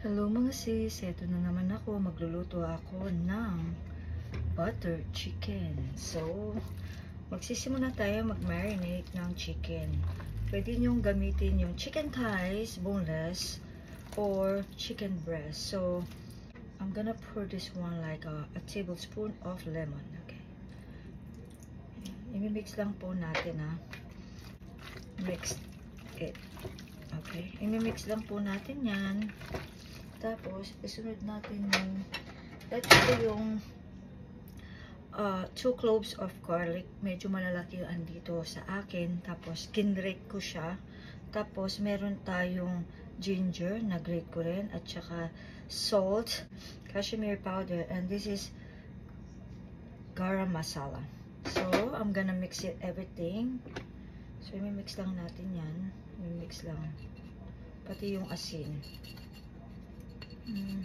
Hello mga sis, eto na naman ako, magluluto ako ng butter chicken. So, magsisimula tayo mag-marinate ng chicken. Pwede nyong gamitin yung chicken thighs, boneless, or chicken breast. So, I'm gonna pour this one like a tablespoon of lemon. Okay. I-mix lang po natin Mix it. Okay. I-mix lang po natin yan. Tapos, isunod natin yung 2 cloves of garlic. Medyo malalaki yung andito sa akin. Tapos, kinrate ko siya. Tapos, meron tayong ginger na grate ko rin. At saka, salt, cashmere powder. And this is garam masala. So, I'm gonna mix it everything. So, i-mix lang natin yan. I-mix lang. Pati yung asin. Yan.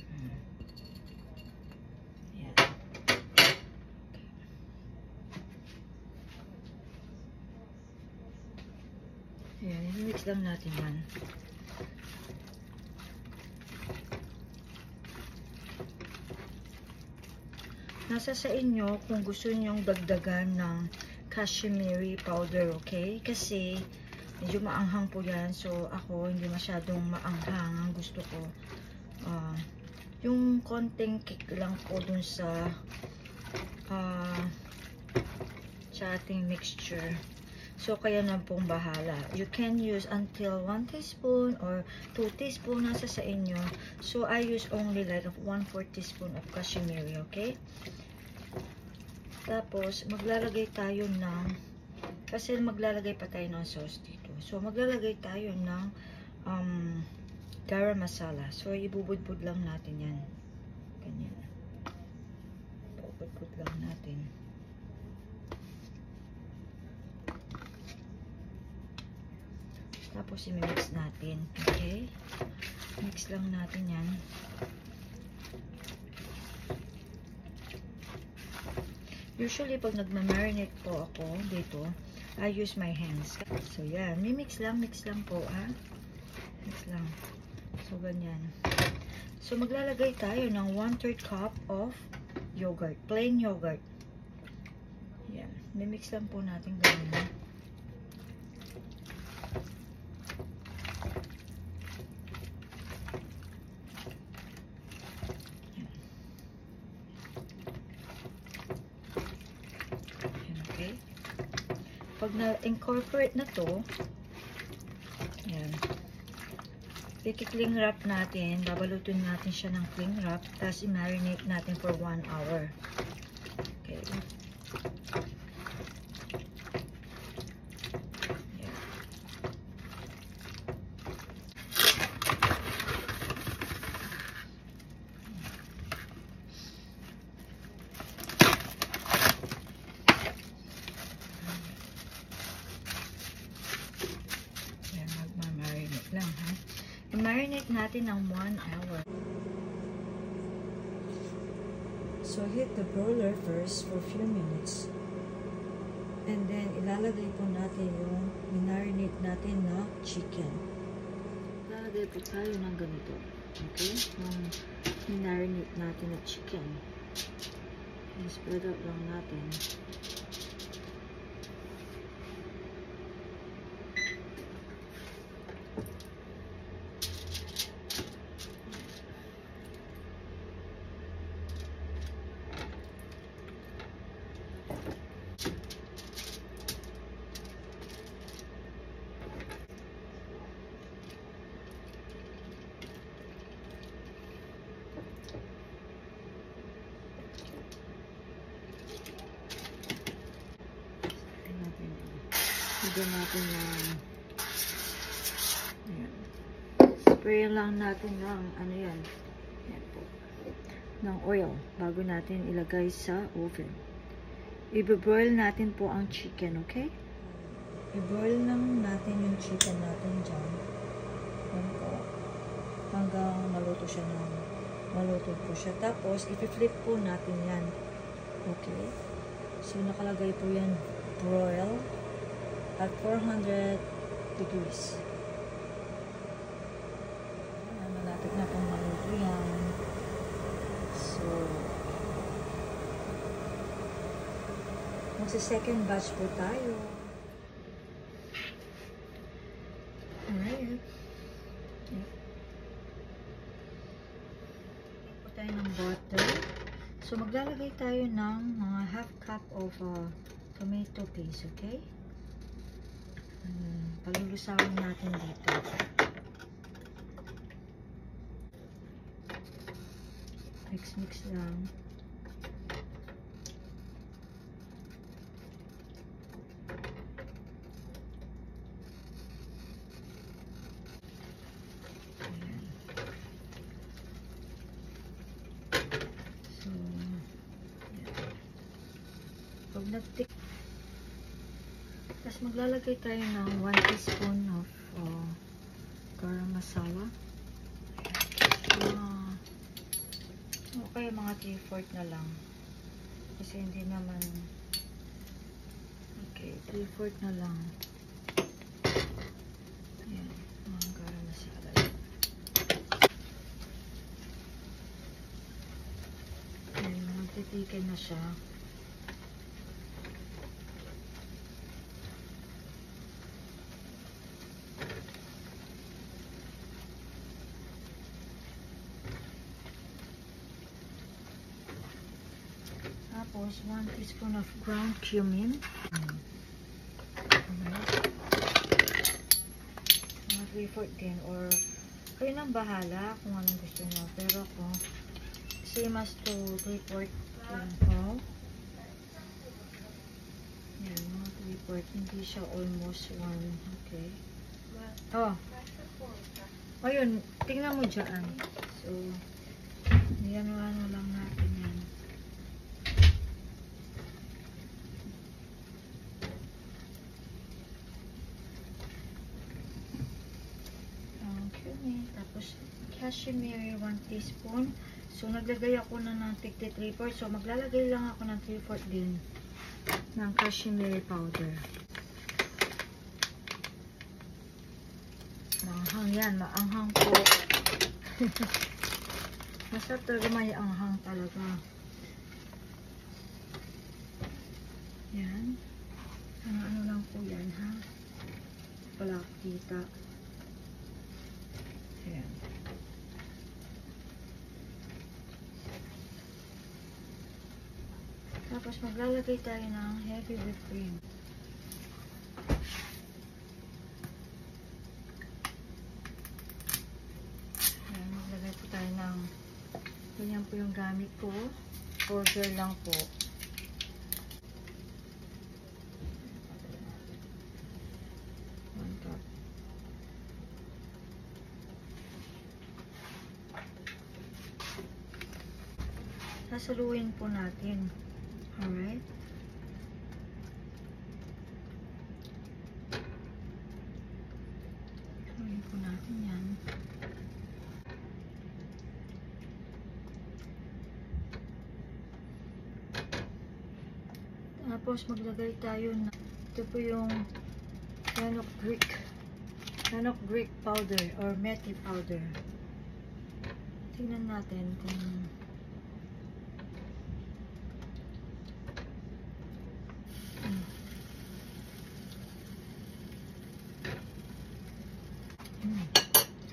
Ayan, i-mix lang natin yan. Nasa sa inyo kung gusto nyong dagdagan ng cashmere powder, okay? Kasi medyo maanghang po yan. So, ako hindi masyadong maanghang. Ang gusto ko yung konting kick lang po dun sa ating mixture. So, kaya na pong bahala. You can use until 1 teaspoon or 2 teaspoon, nasa sa inyo. So, I use only like 1/4 teaspoon of cashmere, okay? Tapos, maglalagay tayo kasi maglalagay pa tayo ng sauce dito. So, maglalagay tayo ng garam masala. So, ibubudbud lang natin yan. Ganyan. Ibubudbud lang natin. Tapos, i-mix natin. Okay? Mix lang natin yan. Usually, pag nagma-marinate po ako dito, I use my hands. So, yan. Mix lang po, ha? Mix lang. So, ganyan. So, maglalagay tayo ng 1/3 cup of yogurt. Plain yogurt. Yan. Mix lang po natin ganyan. Pag na-incorporate na to, yan, i-cling wrap natin, babalutin natin siya ng cling wrap, tapos i-marinate natin for 1 hour. Okay. Yan. Lang, ha? I-marinate natin ng 1 hour. So, hit the broiler first for a few minutes. And then, ilalagay po natin yung marinate natin na chicken. Ilalagay po tayo ng ganito. Okay? Yung marinate natin na chicken. I-spread out lang natin. Lagyan natin ng spray lang natin ng yan po, ng oil bago natin ilagay sa oven. I-broil natin po ang chicken, okay? I-broil lang natin yung chicken natin dyan. Yan po. Hanggang maluto po siya. Tapos, i-flip po natin yan. Okay? So, nakalagay po yan broil at 400 degrees. Malapit na pong maluto Magsa-second batch po tayo. Alright. Yep. Po tayo ng butter. So, maglalagay tayo ng mga half cup of tomato paste, okay? Palulusawin natin dito. Mix lang. Pag nag-tick, tapos maglalagay tayo ng 1 teaspoon of garam masala. Okay, mga 3/4 na lang. Kasi hindi naman, okay, 3/4 na lang. Ayan, mga garam masala. Ayan, magtitikin na siya. Tapos, 1 teaspoon of ground cumin. Mga 3/4 din. Or, kayo nang bahala kung anong gusto nyo. Pero ako, same as to 3/4. Yan, mga 3/4. Hindi siya almost 1. Okay. Oh. Ayun, tingnan mo dyan. So, yan lang natin yan. Tapos, cashmere 1 teaspoon. So, naglagay ako na ng 3/4. So, maglalagay lang ako ng 3/4 din ng cashmere powder. Maanghang yan. Maanghang po. Masarap talaga, may anghang talaga. Yan. Ano lang po yan, ha? Wala kita. Ayan. Tapos maglalagay tayo ng heavy whipped cream. Ayan, maglagay po tayo ng ganyan po yung gamit ko. Order lang po. Sasaluin po natin. Alright? Saluin po natin yan. Tapos maglagay tayo na ito po yung fenugreek powder or methi powder. Tingnan natin kung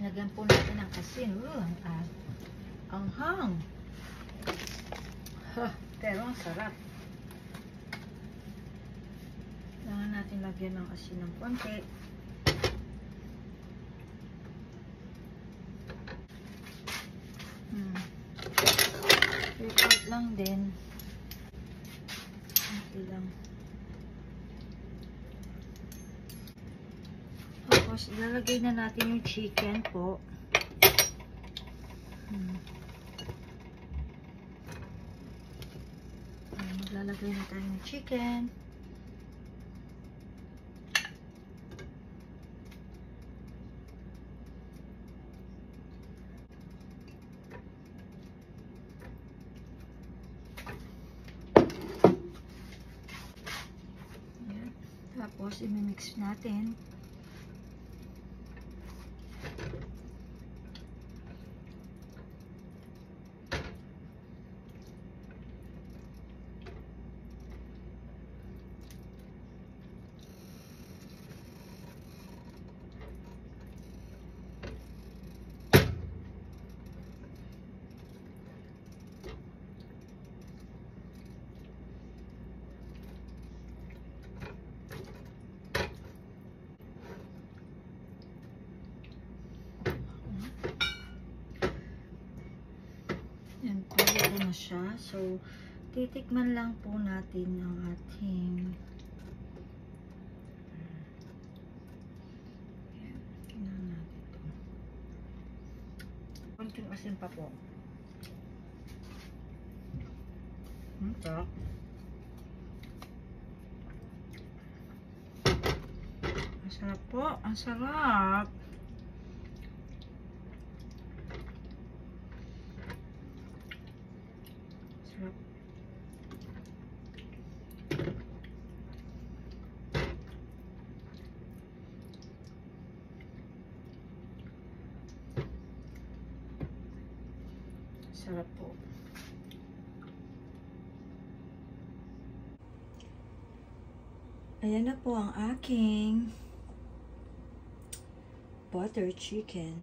lagyan po natin ng asin. Ang hang. Pero ang sarap. Kailangan natin lagyan ng asin ng konti. Report lang din. Okay lang. Tapos, ilalagay na natin yung chicken po. Maglalagay na tayo ng chicken. Ayan. Tapos, imimix natin. na siya. So, titikman lang po natin ang ating tingnan natin ito. Konting asin pa po. Sarap. Ang sarap po. Ang sarap. Sarap. Sarap po. Ayan na po ang aking butter chicken.